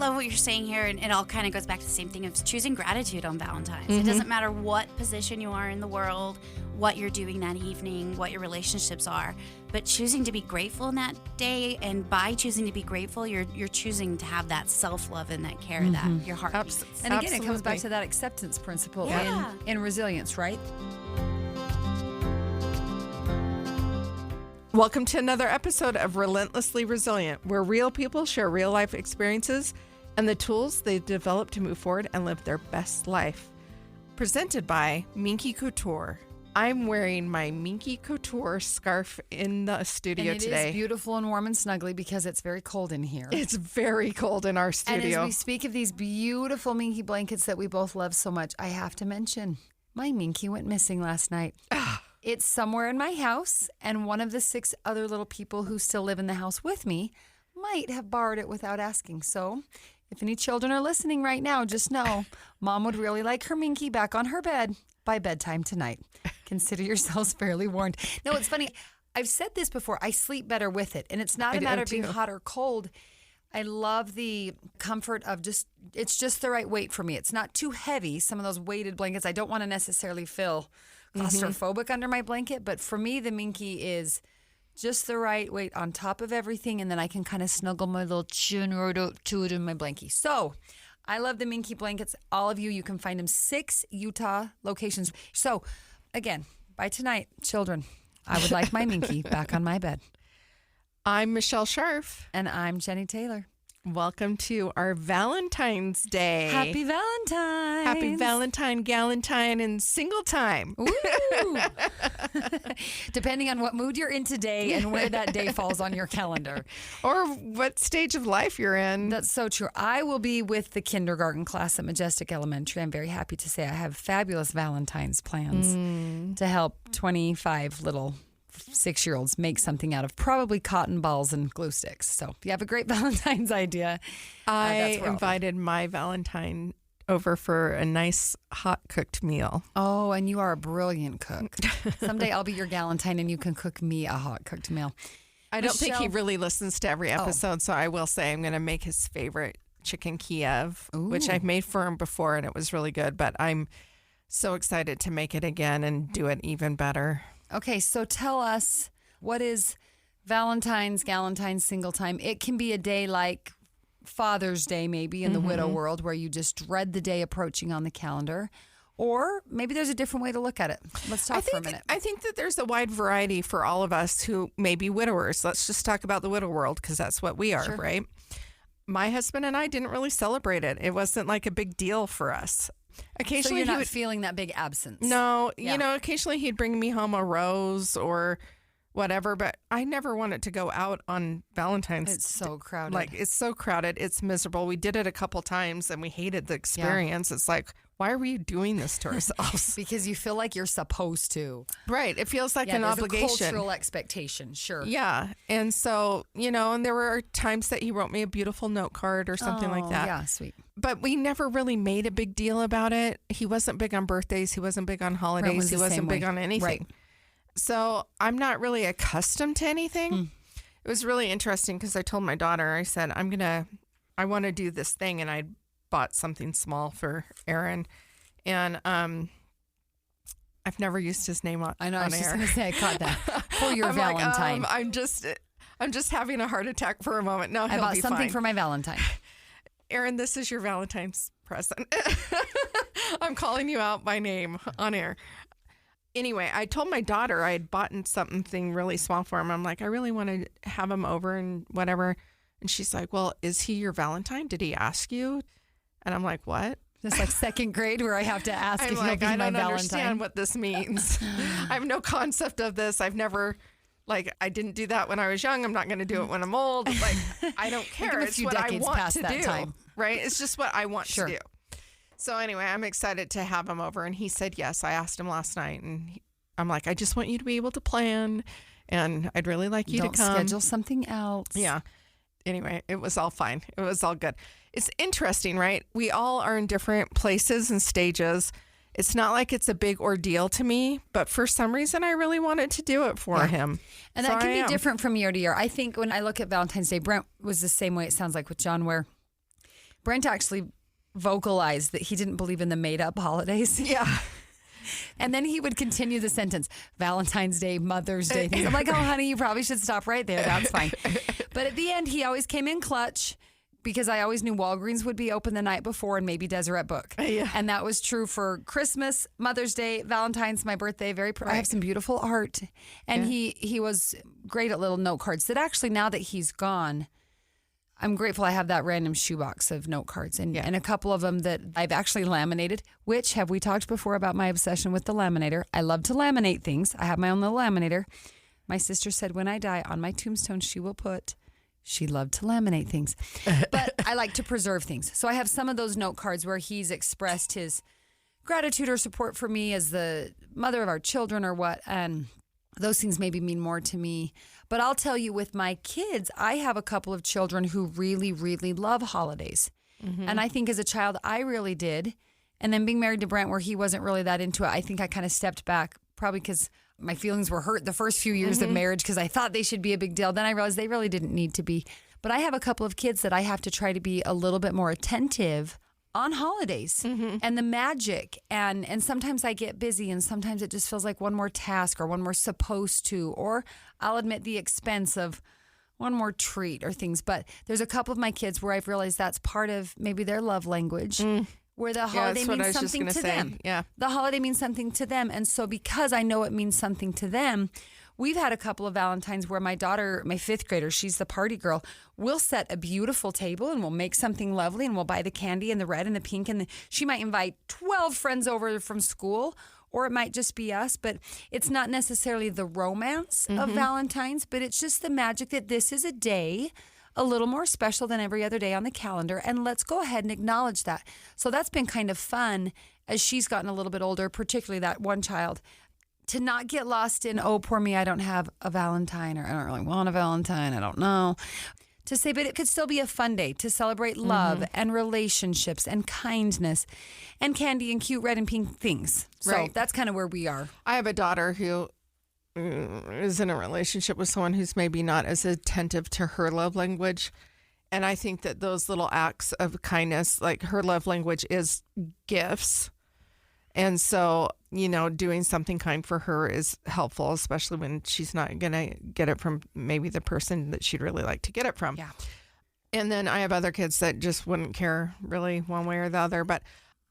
love what you're saying here, and it all kind of goes back to the same thing of choosing gratitude on Valentine's. It doesn't matter what position you are in the world, what you're doing that evening, what your relationships are, but choosing to be grateful in that day, and by choosing to be grateful, you're choosing to have that self-love and that care that your heart needs. And again, it comes back to that acceptance principle in resilience, right? Welcome to another episode of Relentlessly Resilient, where real people share real life experiences and the tools they've developed to move forward and live their best life. Presented by Minky Couture. I'm wearing my Minky Couture scarf in the studio today. It is beautiful and warm and snuggly because it's very cold in here. It's very cold in our studio. And as we speak of these beautiful Minky blankets that we both love so much, I have to mention my Minky went missing last night. It's somewhere in my house, and one of the 6 other little people who still live in the house with me might have borrowed it without asking. So if any children are listening right now, just know Mom would really like her Minky back on her bed by bedtime tonight. Consider yourselves fairly warned. No, it's funny. I've said this before. I sleep better with it, and it's not a matter of being hot or cold. I love the comfort of it's just the right weight for me. It's not too heavy. Some of those weighted blankets, I don't want to necessarily feel claustrophobic under my blanket, but for me, the Minky is just the right weight on top of everything, and then I can kind of snuggle my little chin right up to it in my blankie. So I love the Minky blankets. All of you can find them 6 Utah locations. So again, by tonight, children, I would like my Minky back on my bed. I'm Michelle Scharf. And I'm Jennie Taylor. Welcome to our Valentine's Day. Happy Valentine. Happy Valentine, Galentine, and Singletine. Ooh. Depending on what mood you're in today and where that day falls on your calendar. Or what stage of life you're in. That's so true. I will be with the kindergarten class at Majestic Elementary. I'm very happy to say I have fabulous Valentine's plans to help 25 little 6-year-olds make something out of probably cotton balls and glue sticks. So if you have a great Valentine's idea, I invited my Valentine over for a nice hot cooked meal. Oh, and you are a brilliant cook. Someday I'll be your Galentine and you can cook me a hot cooked meal. I don't think he really listens to every episode, so I will say I'm going to make his favorite chicken Kiev, which I've made for him before and it was really good, but I'm so excited to make it again and do it even better. Okay, so tell us, what is Valentine's, Galentine's, Singletime? It can be a day like Father's Day, maybe, in the widow world, where you just dread the day approaching on the calendar. Or maybe there's a different way to look at it. Let's talk for a minute. I think that there's a wide variety for all of us who may be widowers. Let's just talk about the widow world, because that's what we are, right? My husband and I didn't really celebrate it. It wasn't like a big deal for us. Occasionally, so you're not feeling that big absence. No, occasionally he'd bring me home a rose or whatever, but I never wanted to go out on Valentine's. It's so crowded. Like, it's so crowded. It's miserable. We did it a couple times and we hated the experience. It's like, why are we doing this to ourselves? Because you feel like you're supposed to. Right. It feels like an obligation. A cultural expectation, sure. Yeah. And so, and there were times that he wrote me a beautiful note card or something like that. Yeah, sweet. But we never really made a big deal about it. He wasn't big on birthdays. He wasn't big on holidays. He wasn't big on anything. Right. So I'm not really accustomed to anything. It was really interesting because I told my daughter, I said, I want to do this thing. And I bought something small for Aaron. And I've never used his name on air. I know, I was just going to say, I caught that. For your Valentine. I'm just having a heart attack for a moment. No, he'll I bought be something fine. for my Valentine. Aaron, this is your Valentine's present. I'm calling you out by name on air. Anyway, I told my daughter I had bought something really small for him. I'm like, I really want to have him over and whatever. And she's like, well, is he your Valentine? Did he ask you? And I'm like, what? Just like second grade where I have to ask if I'm you'll like, be my I don't Valentine. understand what this means. I have no concept of this. I've never... I didn't do that when I was young. I'm not going to do it when I'm old. I don't care. It's what I want to do. Time. Right? It's just what I want to do. So anyway, I'm excited to have him over. And he said yes. I asked him last night. And I'm like, I just want you to be able to plan. And I'd really like you to come. Don't schedule something else. Yeah. Anyway, it was all fine. It was all good. It's interesting, right? We all are in different places and stages. It's not like it's a big ordeal to me, but for some reason, I really wanted to do it for him. And that can be different from year to year. I think when I look at Valentine's Day, Brent was the same way, it sounds like, with John, where Brent actually vocalized that he didn't believe in the made-up holidays. Yeah. And then he would continue the sentence, Valentine's Day, Mother's Day. Things. I'm like, oh, honey, you probably should stop right there. That's fine. But at the end, he always came in clutch because I always knew Walgreens would be open the night before and maybe Deseret Book. Yeah. And that was true for Christmas, Mother's Day, Valentine's, my birthday. I have some beautiful art. And he was great at little note cards that actually, now that he's gone, I'm grateful I have that random shoebox of note cards and a couple of them that I've actually laminated, which have we talked before about my obsession with the laminator? I love to laminate things. I have my own little laminator. My sister said when I die on my tombstone, she will put, she loved to laminate things. But I like to preserve things. So I have some of those note cards where he's expressed his gratitude or support for me as the mother of our children or what. And those things maybe mean more to me. But I'll tell you, with my kids, I have a couple of children who really, really love holidays. Mm-hmm. And I think as a child, I really did. And then being married to Brent, where he wasn't really that into it, I think I kind of stepped back, probably because my feelings were hurt the first few years of marriage because I thought they should be a big deal. Then I realized they really didn't need to be. But I have a couple of kids that I have to try to be a little bit more attentive on holidays and the magic. And sometimes I get busy and sometimes it just feels like one more task or one more supposed to, or I'll admit the expense of one more treat or things. But there's a couple of my kids where I've realized that's part of maybe their love language, where the holiday means something to them. Yeah. The holiday means something to them. And so because I know it means something to them, we've had a couple of Valentines where my daughter, my 5th grader, she's the party girl, we'll set a beautiful table and we'll make something lovely and we'll buy the candy and the red and the pink. And she might invite 12 friends over from school, or it might just be us. But it's not necessarily the romance of Valentine's, but it's just the magic that this is a day a little more special than every other day on the calendar. And let's go ahead and acknowledge that. So that's been kind of fun as she's gotten a little bit older, particularly that one child, to not get lost in, oh, poor me, I don't have a Valentine, or I don't really want a Valentine, I don't know. To say, but it could still be a fun day to celebrate love and relationships and kindness and candy and cute red and pink things. So that's kind of where we are. I have a daughter who is in a relationship with someone who's maybe not as attentive to her love language. And I think that those little acts of kindness, like her love language is gifts. And so, doing something kind for her is helpful, especially when she's not going to get it from maybe the person that she'd really like to get it from. Yeah. And then I have other kids that just wouldn't care really one way or the other. But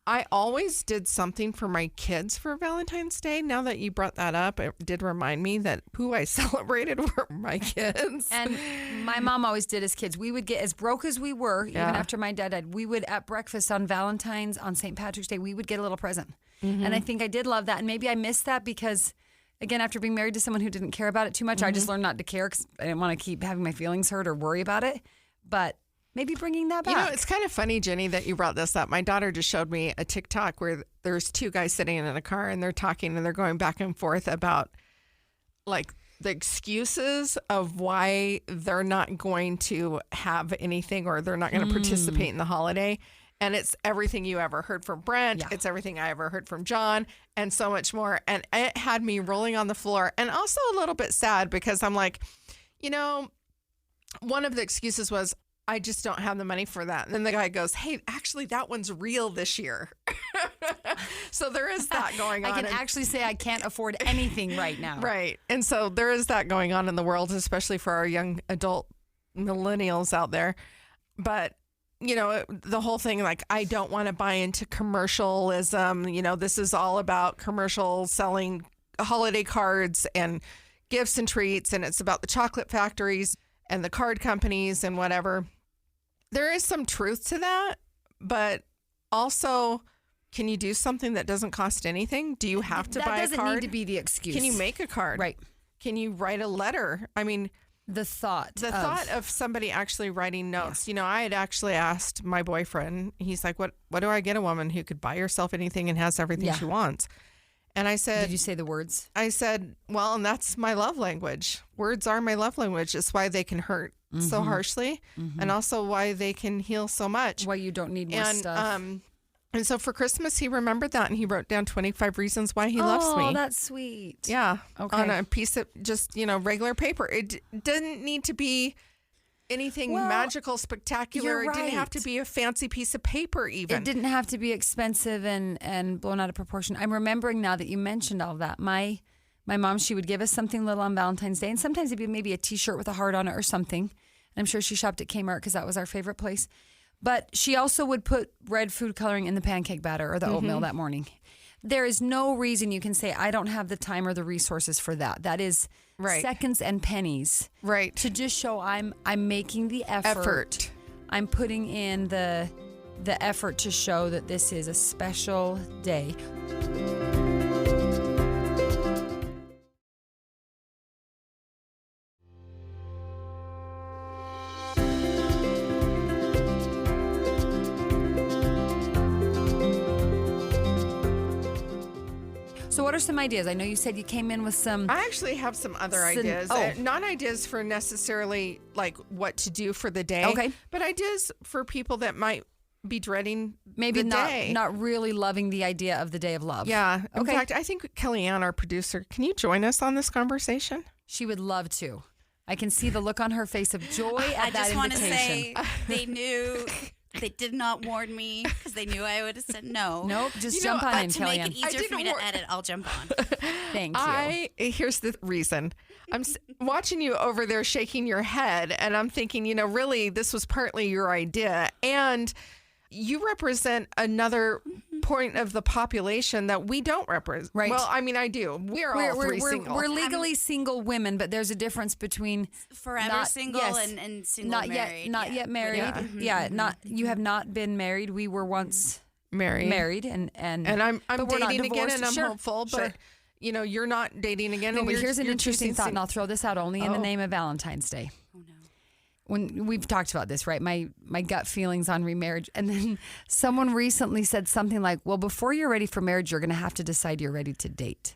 I always did something for my kids for Valentine's Day. Now that you brought that up, it did remind me that who I celebrated were my kids. And my mom always did as kids. We would get as broke as we were, even after my dad died. We would, at breakfast on Valentine's, on St. Patrick's Day, we would get a little present. And I think I did love that. And maybe I missed that because, again, after being married to someone who didn't care about it too much, I just learned not to care because I didn't want to keep having my feelings hurt or worry about it. But maybe bringing that back. It's kind of funny, Jennie, that you brought this up. My daughter just showed me a TikTok where there's 2 guys sitting in a car and they're talking and they're going back and forth about like the excuses of why they're not going to have anything or they're not going to participate in the holiday. And it's everything you ever heard from Brent. Yeah. It's everything I ever heard from John and so much more. And it had me rolling on the floor and also a little bit sad because I'm like, one of the excuses was, I just don't have the money for that. And then the guy goes, hey, actually, that one's real this year. So there is that going on. I can actually say I can't afford anything right now. Right. And so there is that going on in the world, especially for our young adult millennials out there. But the whole thing, like, I don't want to buy into commercialism. This is all about commercial selling holiday cards and gifts and treats. And it's about the chocolate factories and the card companies and whatever. There is some truth to that. But also, can you do something that doesn't cost anything? Do you have to buy a card? That doesn't need to be the excuse. Can you make a card? Right. Can you write a letter? I mean, the thought of somebody actually writing notes. I had actually asked my boyfriend, he's like, what do I get a woman who could buy herself anything and has everything she wants? And I said, did you say the words? I said, well, and that's my love language. Words are my love language. It's why they can hurt so harshly and also why they can heal so much. Why you don't need more stuff. And so for Christmas, he remembered that and he wrote down 25 reasons why he loves me. Oh, that's sweet. Yeah. Okay. On a piece of just, regular paper. It didn't need to be anything Well, magical, spectacular. you're It didn't have to right. be a fancy piece of paper even. It didn't have to be expensive and blown out of proportion. I'm remembering now that you mentioned all that. My mom, she would give us something little on Valentine's Day, and sometimes it'd be maybe a T-shirt with a heart on it or something. I'm sure she shopped at Kmart because that was our favorite place. But she also would put red food coloring in the pancake batter or the oatmeal that morning. There is no reason you can say, I don't have the time or the resources for that. That is seconds and pennies. Right. To just show I'm making the effort. I'm putting in the effort to show that this is a special day. So what are some ideas? I know you said you came in with some... I actually have some other ideas. Not ideas for necessarily like what to do for the day. Okay. But ideas for people that might be dreading Maybe the day. not really loving the idea of the day of love. Yeah. In Okay. fact, I think KellieAnn, our producer, can you join us on this conversation? She would love to. I can see the look on her face of joy at I that just want to invitation. say they knew. They did not warn me because they knew I would have said no. Nope, just You jump know, on But in, to make it KellieAnn. easier for me to edit, I'll jump on. Thank you. Here's the reason. I'm watching you over there shaking your head, and I'm thinking, really, this was partly your idea. And you represent another point of the population that we don't represent. Right. Well, I mean, I do. We're all three single. We're legally single women, but there's a difference between Forever not- single yes, and single not married. yet, not yet married. Yeah, not you have not been married. We were once married, and I'm but we're not dating again, divorced. and I'm Sure, hopeful. sure. But you're not dating again. No, and but you're, here's an you're interesting choosing thought, and I'll throw this out only in the Oh. name of Valentine's Day. Oh no. When we've talked about this, right? My gut feelings on remarriage. And then someone recently said something like, well, before you're ready for marriage, you're going to have to decide you're ready to date.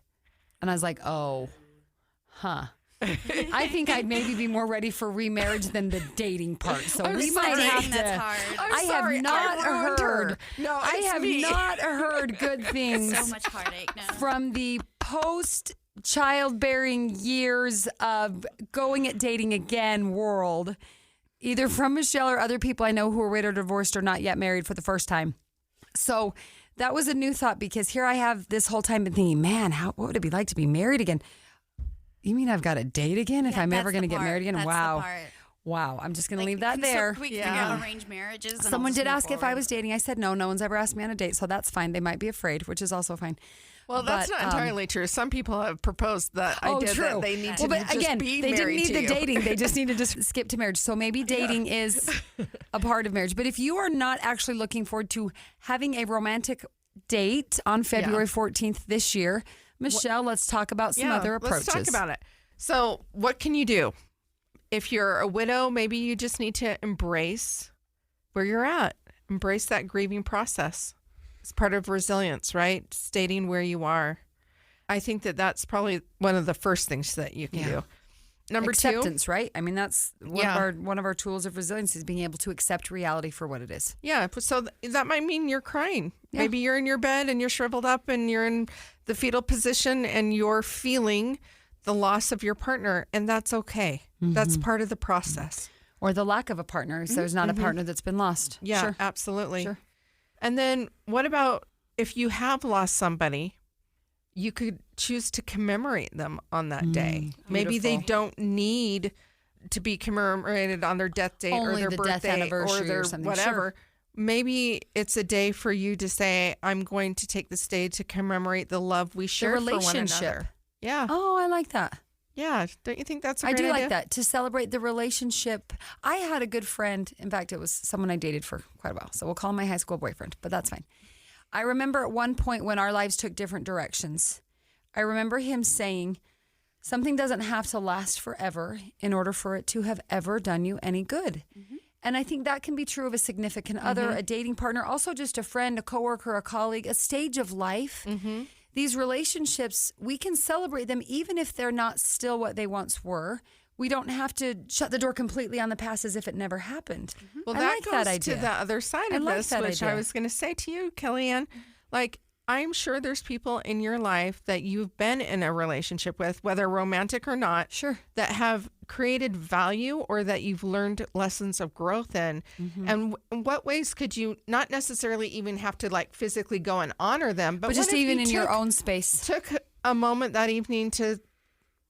And I was like, oh, huh. I think I'd maybe be more ready for remarriage than the dating part. So we might have to. That's hard. I'm I sorry, have not I ruined her. heard. No, I it's have me. not heard good things So much heartache. No. from the post childbearing years of going at dating again world, either from Michelle or other people I know who are widowed or divorced or not yet married for the first time. So that was a new thought because here I have this whole time been thinking, man, what would it be like to be married again? You mean I've got to date again if Yeah, I'm ever that's going to the get part. married again? That's the Wow. part. Wow. I'm just going to Like, leave that can there. we figure out arranged marriages? And I'll Someone just did move ask if I forward. was dating. I said no. No one's ever asked me on a date, so that's fine. They might be afraid, which is also fine. Well, that's But, not entirely true. Some people have proposed that idea that they need to but just again, be they didn't married need to the you. dating. They just need to just skip to marriage. So maybe dating is a part of marriage. But if you are not actually looking forward to having a romantic date on February 14th this year, Michelle, let's talk about some other approaches. Let's talk about it. So what can you do? If you're a widow, maybe you just need to embrace where you're at. Embrace that grieving process. It's part of resilience, right? Stating where you are. I think that that's probably one of the first things that you can do. Number Acceptance, right? I mean, that's Yeah. one of our tools of resilience is being able to accept reality for what it is. 2. Yeah. So that might mean you're crying. Yeah. Maybe you're in your bed and you're shriveled up and you're in the fetal position and you're feeling the loss of your partner. And that's okay. That's part of the process. Or the lack of a partner. So there's not a partner that's been lost. Yeah, Sure. absolutely. Sure. And then what about if you have lost somebody, you could choose to commemorate them on that day. Maybe they beautiful. don't need to be commemorated on their death date or Only their the death birthday anniversary or or their something. whatever. Maybe it's a day for you to say, I'm going to take this day to commemorate the love we share for one relationship. another. Yeah. Oh, I like that. Yeah. Don't you think that's a I great do idea? like that, to celebrate the relationship. I had a good friend. In fact, it was someone I dated for quite a while. So we'll call him my high school boyfriend, but that's fine. I remember at one point when our lives took different directions, I remember him saying, something doesn't have to last forever in order for it to have ever done you any good. And I think that can be true of a significant other, a dating partner, also just a friend, a coworker, a colleague, a stage of life. These relationships, we can celebrate them even if they're not still what they once were. We don't have to shut the door completely on the past as if it never happened. Well, I that like goes that idea. to the other side I of like this, that which idea. I was going to say to you, KellieAnn. Like, I'm sure there's people in your life that you've been in a relationship with, whether romantic or not, Sure. that have created value or that you've learned lessons of growth in. And in what ways could you not necessarily even have to like physically go and honor them, but just what if even you in your own space. took a moment that evening to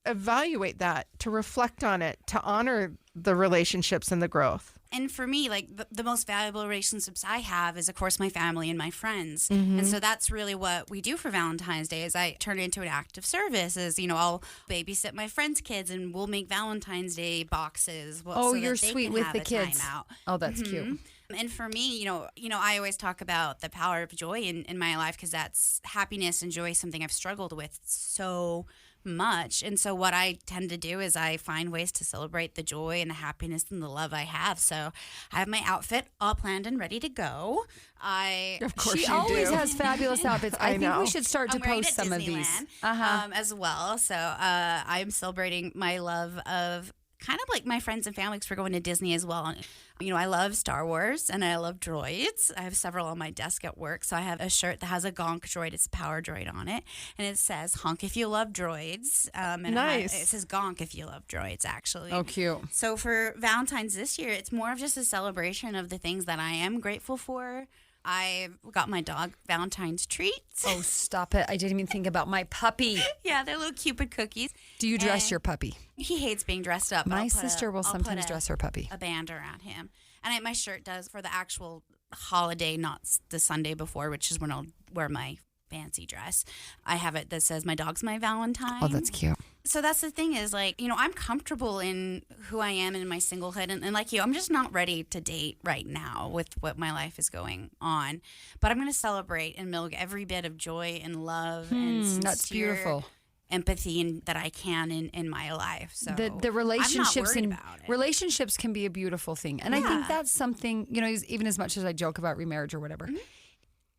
evaluate that, to reflect on it, to honor the relationships and the growth? And for me, like the most valuable relationships I have is, of course, my family and my friends. And so that's really what we do for Valentine's Day is I turn it into an act of service. Is, you know, I'll babysit my friends' kids and we'll make Valentine's Day boxes. So You're that they sweet can with have the a kids. time out. Oh, that's cute. And for me, you know, I always talk about the power of joy in my life because that's happiness and joy is something I've struggled with so much. And so what I tend to do is I find ways to celebrate the joy and the happiness and the love I have. So I have my outfit all planned and ready to go. Of course She you always do. has fabulous outfits. I think know. we should start to I'm wearing post it some at of these. Disneyland, as well. So I'm celebrating my love of kind of like my friends and family because we're going to Disney as well. You know, I love Star Wars and I love droids. I have several on my desk at work. So I have a shirt that has a gonk droid. It's a power droid on it. And it says, honk if you love droids. And Nice. it says gonk if you love droids, actually. Oh, cute. So for Valentine's this year, it's more of just a celebration of the things that I am grateful for. I got my dog Valentine's treats. Oh, stop it. I didn't even think about my puppy. Yeah, they're little Cupid cookies. Do you dress And your puppy? He hates being dressed up. My I'll put sister will I'll sometimes put dress her puppy. a band around him. And my shirt does for the actual holiday, not the Sunday before, which is when I'll wear my fancy dress. I have it that says my dog's my Valentine. Oh, that's cute. So that's the thing is, like, you know, I'm comfortable in who I am and in my singlehood. And like you, I'm just not ready to date right now with what my life is going on. But I'm going to celebrate and milk every bit of joy and love and sincere That's beautiful. empathy that I can in my life. So The relationships I'm and not worried about it. relationships can be a beautiful thing. And I think that's something, you know, even as much as I joke about remarriage or whatever,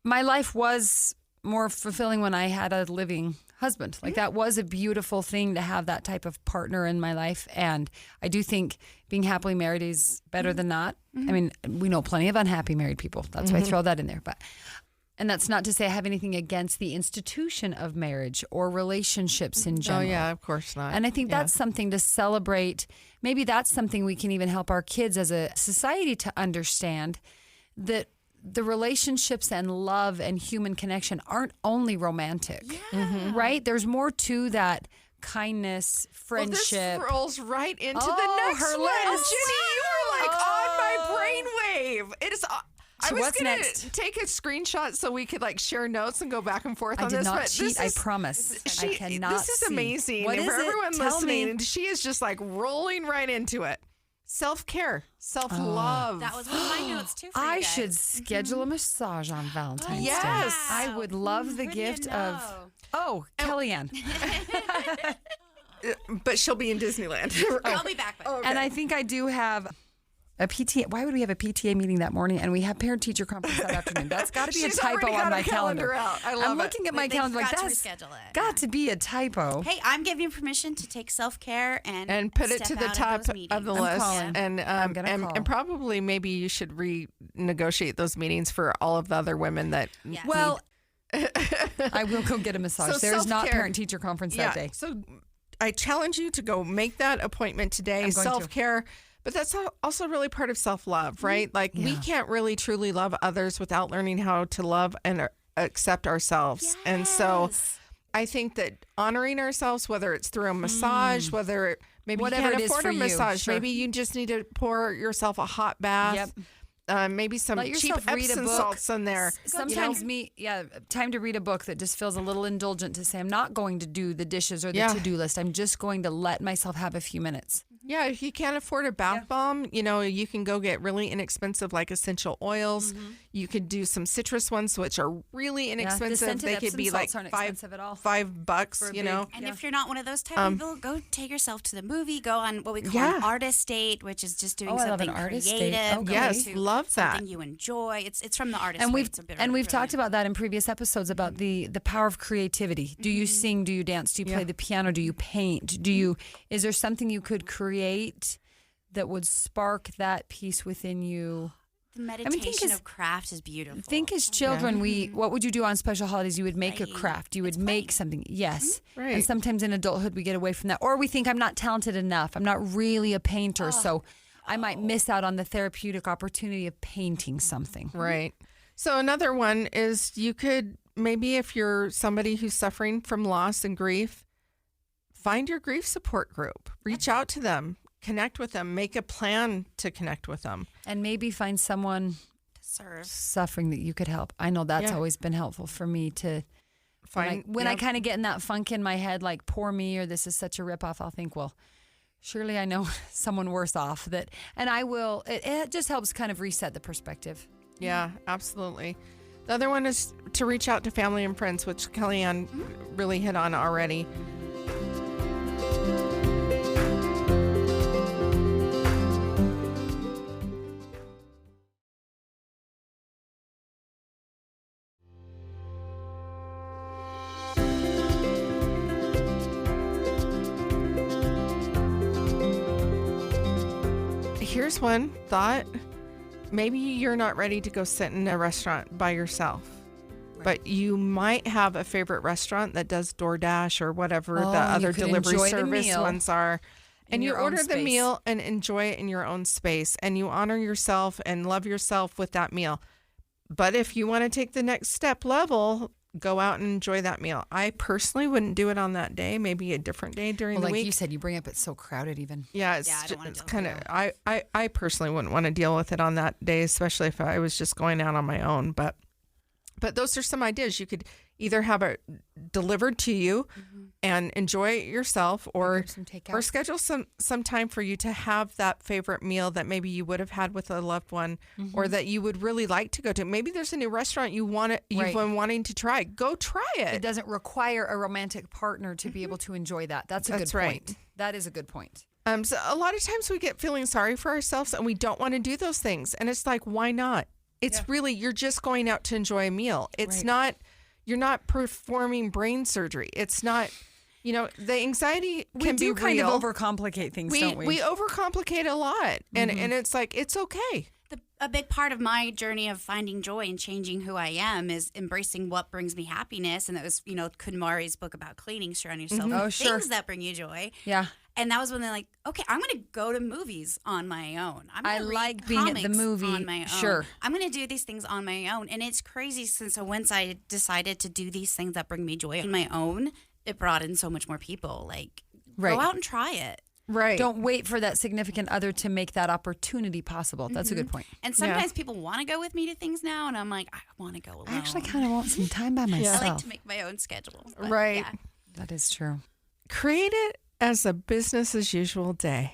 my life was more fulfilling when I had a living husband. Like that was a beautiful thing to have that type of partner in my life. And I do think being happily married is better than not. I mean, we know plenty of unhappy married people. That's why I throw that in there. And that's not to say I have anything against the institution of marriage or relationships in general. Oh, yeah, of course not. And I think that's something to celebrate. Maybe that's something we can even help our kids as a society to understand, that the relationships and love and human connection aren't only romantic, right? There's more to that kindness, friendship. Well, this rolls right into Oh, the next her one. list. Jennie, you were like on my brainwave. It is. I So was what's gonna next? take a screenshot so we could like share notes and go back and forth I on did this. not but cheat, this I is, promise. I cannot This is see. amazing. What and is for it? everyone Tell listening, me. and she is just like rolling right into it. Self-care, self-love. That was one of my notes too. For I you guys. should schedule a massage on Valentine's Yes. Day. I would love the Who do you gift know? of, KellieAnn. But she'll be in Disneyland. I'll be back. By And I think I do have a PTA. Why would we have a PTA meeting that morning and we have parent-teacher conference that afternoon? That's got to be She's a typo already got on my her calendar calendar. out. I love I'm it. looking at my They calendar like forgot to that's reschedule it. got to be a typo. Hey, I'm giving you permission to take self-care and put it step to the out top those meetings. of the I'm list. calling. And I'm gonna call. and probably maybe you should renegotiate those meetings for all of the other women that. Yes. Well, I will go get a massage. So There's not self-care. parent-teacher conference that day. So I challenge you to go make that appointment today. I'm going to. Self-care. But that's also really part of self-love, right? Like we can't really truly love others without learning how to love and accept ourselves. And so Yes. I think that honoring ourselves, whether it's through a massage, whether maybe Whatever you it can't is afford for a you, massage, sure. maybe you just need to pour yourself a hot bath. Yep. Maybe some Let cheap yourself read a Epsom book. salts in there. Sometimes time to read a book that just feels a little indulgent to say, I'm not going to do the dishes or the Yeah. to-do list. I'm just going to let myself have a few minutes. Yeah, if you can't afford a bath bomb, you know, you can go get really inexpensive like essential oils. You could do some citrus ones, which are really The inexpensive. scented They could Epsom be like salts aren't expensive at all. $5, For a you big- know. And if you're not one of those type of people, go take yourself to the movie. Go on what we call Yeah. an artist date, which is just doing Oh, I love something an artist creative. date. Oh, going yes, to love that. Something you enjoy. It's from the artist. And way. we've It's a bit talked about that in previous episodes about the power of creativity. Do you sing? Do you dance? Do you play the piano? Do you paint? Is there something you could create that would spark that piece within you? The meditation of craft is beautiful. Think as children, what would you do on special holidays? You would make a craft. You would make something. Yes. Mm-hmm. Right. And sometimes in adulthood, we get away from that. Or we think, I'm not talented enough. I'm not really a painter. So I might miss out on the therapeutic opportunity of painting something. Right. So another one is you could, maybe if you're somebody who's suffering from loss and grief, find your grief support group. Reach out to them. Connect with them. Make a plan to connect with them. And maybe find someone To serve. suffering that you could help. I know that's always been helpful for me to Find when I kind of get in that funk in my head, like poor me or this is such a ripoff, I'll think, well, surely I know someone worse off and I will, it just helps kind of reset the perspective. Yeah, absolutely. The other one is to reach out to family and friends, which KellieAnn really hit on already. Here's one thought. Maybe you're not ready to go sit in a restaurant by yourself, but you might have a favorite restaurant that does DoorDash or whatever the other delivery service ones are. And you order the meal and enjoy it in your own space, and you honor yourself and love yourself with that meal. But if you want to take the next step level, go out and enjoy that meal. I personally wouldn't do it on that day, maybe a different day during the week. Like you said, you bring up it's so crowded even. Yeah, it's kind of, I personally wouldn't want to deal with it on that day, especially if I was just going out on my own. But those are some ideas. You could either have it delivered to you and enjoy it yourself, or schedule some time for you to have that favorite meal that maybe you would have had with a loved one, or that you would really like to go to. Maybe there's a new restaurant you've been wanting to try. Go try it. It doesn't require a romantic partner to be able to enjoy that. That's a good point. That is a good point. So a lot of times we get feeling sorry for ourselves and we don't want to do those things. And it's like, why not? It's really, you're just going out to enjoy a meal. It's not, you're not performing brain surgery. It's not, the anxiety can be real. We do kind of overcomplicate things, don't we? We overcomplicate a lot. And it's like, it's okay. A big part of my journey of finding joy and changing who I am is embracing what brings me happiness. And that was, Kunmari's book about cleaning, surrounding yourself with things that bring you joy. Yeah. And that was when they're like, okay, I'm going to go to movies on my own. I like being at the movie on my own. Sure. I'm going to do these things on my own. And it's crazy since once I decided to do these things that bring me joy on my own, it brought in so much more people. Like, go out and try it. Right. Don't wait for that significant other to make that opportunity possible. That's a good point. And sometimes people want to go with me to things now, and I'm like, I want to go alone. I actually kind of want some time by myself. I like to make my own schedule. Right. Yeah. That is true. Create it as a business as usual day.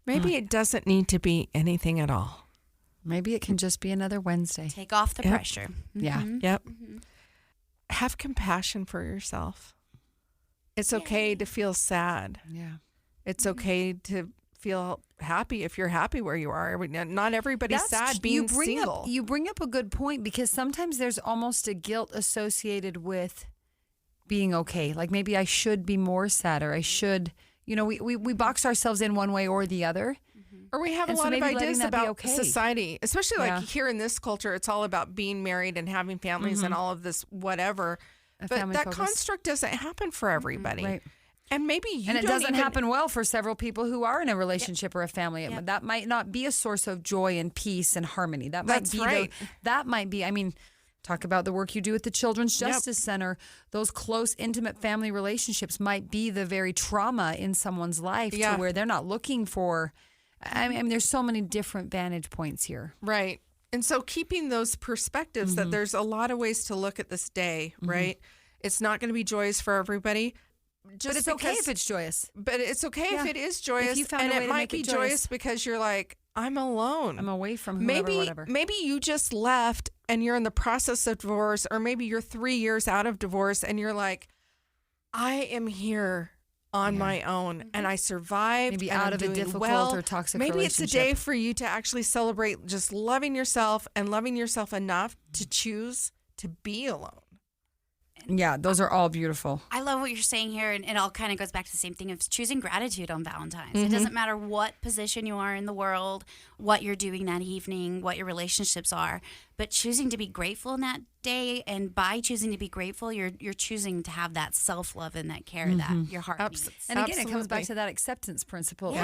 Maybe it doesn't need to be anything at all. Maybe it can just be another Wednesday. Take off the pressure. Yeah. Yep. Have compassion for yourself. It's okay to feel sad. Yeah. It's okay to feel happy if you're happy where you are. Not everybody's sad being single. You bring up a good point, because sometimes there's almost a guilt associated with being okay. Like maybe I should be more sad, or I should, we box ourselves in one way or the other. Or we have a lot of ideas about society, especially like here in this culture, it's all about being married and having families and all of this whatever. But that construct doesn't happen for everybody. Right. And maybe it doesn't happen well for several people who are in a relationship or a family. That might not be a source of joy and peace and harmony. That's right. That might be, talk about the work you do at the Children's Justice Center. Those close, intimate family relationships might be the very trauma in someone's life to where they're not looking for. There's so many different vantage points here. Right. And so keeping those perspectives that there's a lot of ways to look at this day, right? It's not going to be joyous for everybody. But it's okay if it's joyous. But it's okay if it is joyous. And it might be joyous because you're like, I'm alone. I'm away from whoever, whatever. Maybe you just left and you're in the process of divorce, or maybe you're 3 years out of divorce and you're like, I am here on my own and I survived. Maybe and out I'm of a doing difficult or toxic maybe relationship. It's a day for you to actually celebrate just loving yourself and loving yourself enough to choose to be alone. Yeah, those are all beautiful. I love what you're saying here, and it all kind of goes back to the same thing of choosing gratitude on Valentine's. It doesn't matter what position you are in the world, what you're doing that evening, what your relationships are, but choosing to be grateful in that day. And by choosing to be grateful, you're choosing to have that self-love and that care that your heart needs. And again, it comes back to that acceptance principle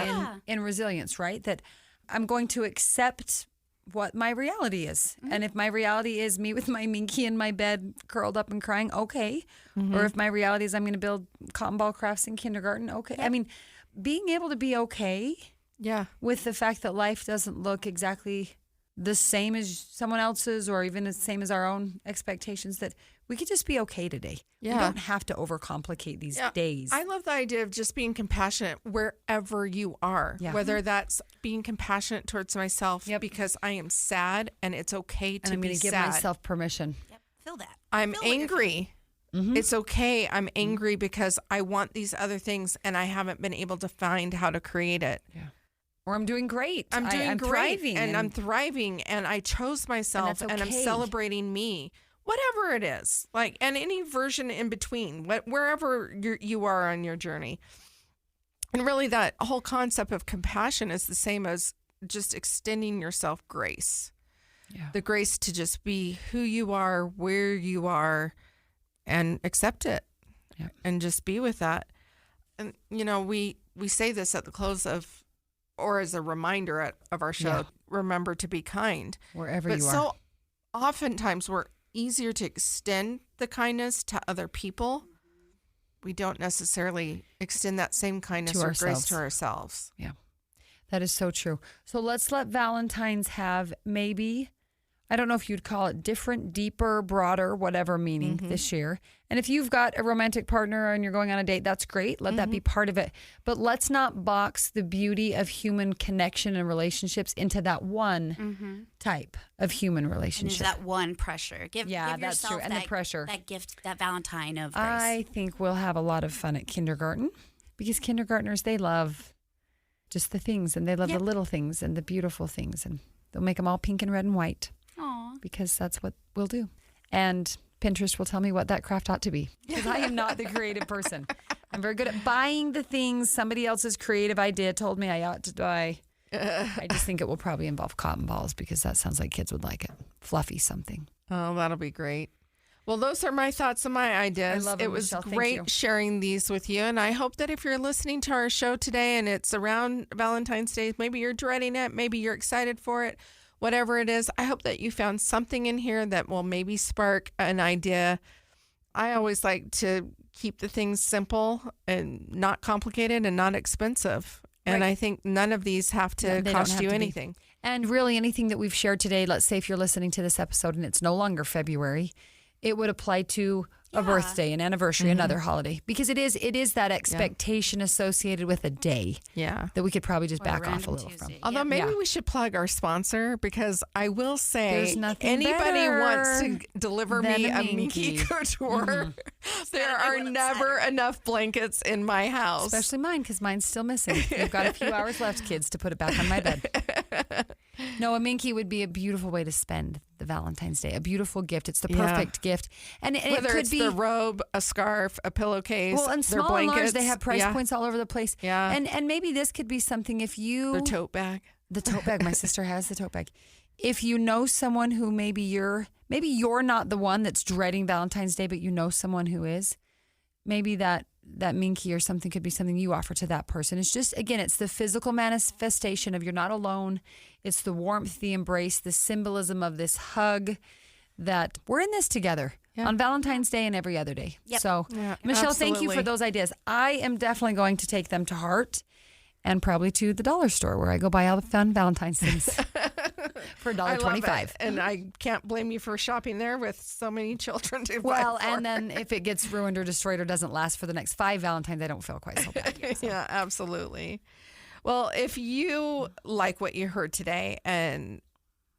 in resilience, right? That I'm going to accept what my reality is. And if my reality is me with my minky in my bed, curled up and crying, okay. Or if my reality is I'm going to build cotton ball crafts in kindergarten, okay. I mean, being able to be okay with the fact that life doesn't look exactly the same as someone else's or even the same as our own expectations, that we could just be okay today. We don't have to overcomplicate these days. I love the idea of just being compassionate wherever you are, whether that's being compassionate towards myself because I am sad and it's okay to I'm be going to give sad. myself permission. Yep, feel that. I'm Feel what you're angry. It's okay. I'm angry because I want these other things and I haven't been able to find how to create it. Yeah. Or I'm doing great. I'm doing great thriving and I'm thriving and I chose myself and I'm celebrating me. Whatever it is, like, and any version in between, wherever you are on your journey. And really that whole concept of compassion is the same as just extending yourself grace. Yeah. The grace to just be who you are, where you are, and accept it and just be with that. And, you know, we say this at the close of, or as a reminder of our show, remember to be kind. Wherever you are. But so oftentimes we're easier to extend the kindness to other people. We don't necessarily extend that same kindness or grace to ourselves. Yeah, that is so true. So let's let Valentine's have maybe, I don't know if you'd call it different, deeper, broader, whatever meaning this year. And if you've got a romantic partner and you're going on a date, that's great. Let that be part of it. But let's not box the beauty of human connection and relationships into that one type of human relationship. And that one pressure. Give that's yourself true. And the pressure. That gift, that Valentine of grace. I think we'll have a lot of fun at kindergarten because kindergartners, they love just the things and they love the little things and the beautiful things. And they'll make them all pink and red and white. Because that's what we'll do. And Pinterest will tell me what that craft ought to be. Because I am not the creative person. I'm very good at buying the things somebody else's creative idea told me I ought to buy. I just think it will probably involve cotton balls because that sounds like kids would like it. Fluffy something. Oh, that'll be great. Well, those are my thoughts and my ideas. I love it, it was Michelle. great sharing these with you. And I hope that if you're listening to our show today and it's around Valentine's Day, maybe you're dreading it, maybe you're excited for it. Whatever it is, I hope that you found something in here that will maybe spark an idea. I always like to keep the things simple and not complicated and not expensive. And I think none of these have to cost you anything. And really anything that we've shared today, let's say if you're listening to this episode and it's no longer February, it would apply to a birthday, an anniversary, another holiday. Because it is that expectation associated with a day that we could probably just back off a little from. Although maybe we should plug our sponsor because I will say anybody better wants to deliver me a Minky Couture, there are never enough blankets in my house. Especially mine because mine's still missing. We've got a few hours left, kids, to put it back on my bed. No, a Minky would be a beautiful way to spend the Valentine's Day. A beautiful gift. It's the perfect gift. And it could be the robe, a scarf, a pillowcase, and their small blankets. and large, they have price points all over the place. Yeah. And maybe this could be something if you... Their tote bag. The tote bag. My sister has the tote bag. If you know someone who maybe you're not the one that's dreading Valentine's Day, but you know someone who is, maybe that Minky or something could be something you offer to that person. It's just, again, it's the physical manifestation of you're not alone. It's the warmth, the embrace, the symbolism of this hug that we're in this together on Valentine's Day and every other day. Yep. So, Michelle, thank you for those ideas. I am definitely going to take them to heart and probably to the dollar store where I go buy all the fun Valentine's things for $1.25. And I can't blame you for shopping there with so many children to buy Well, for. and then if it gets ruined or destroyed or doesn't last for the next 5 Valentines, I don't feel quite so bad yet. So. Yeah, absolutely. Well, if you like what you heard today and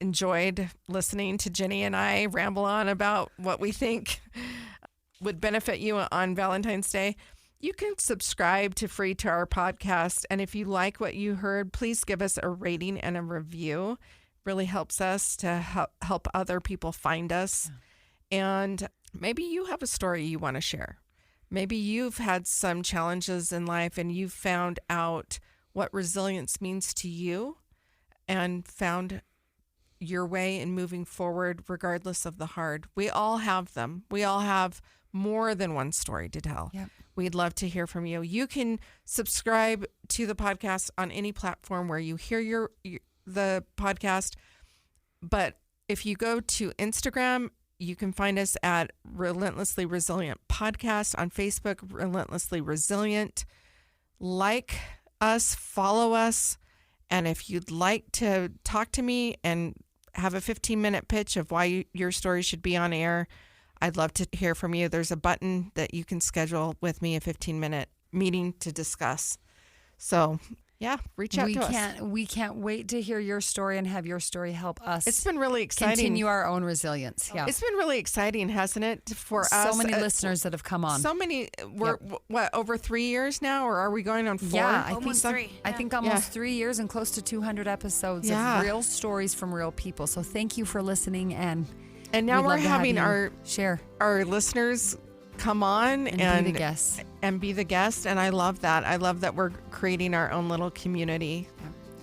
enjoyed listening to Jennie and I ramble on about what we think would benefit you on Valentine's Day, you can subscribe to our podcast. And if you like what you heard, please give us a rating and a review. Really helps us to help other people find us. And Maybe you have a story you want to share. Maybe you've had some challenges in life and you've found out what resilience means to you and found your way in moving forward regardless of the hard. We all have them. We all have more than one story to tell. Yep. We'd love to hear from you. You can subscribe to the podcast on any platform where you hear the podcast. But if you go to Instagram, you can find us at Relentlessly Resilient Podcast. On Facebook, Relentlessly Resilient. Like us, follow us. And if you'd like to talk to me and have a 15-minute pitch of why your story should be on air, I'd love to hear from you. There's a button that you can schedule with me, a 15-minute meeting to discuss. So, yeah, reach out to us. We can't wait to hear your story and have your story help us. It's been really exciting. Continue our own resilience. Yeah. It's been really exciting, hasn't it, for us? So many listeners that have come on. So many. We're, over 3 years now, or are we going on 4? Yeah, Almost 3. I think almost 3 years and close to 200 episodes of real stories from real people. So thank you for listening. And now we're having our listeners come on and be the guests. And be the guest. And I love that. I love that we're creating our own little community.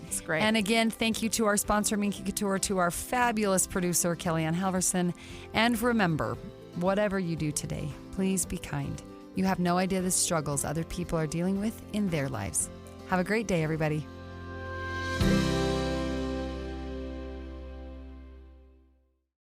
It's great. And again, thank you to our sponsor, Minky Couture, to our fabulous producer, KellieAnn Halverson. And remember, whatever you do today, please be kind. You have no idea the struggles other people are dealing with in their lives. Have a great day, everybody.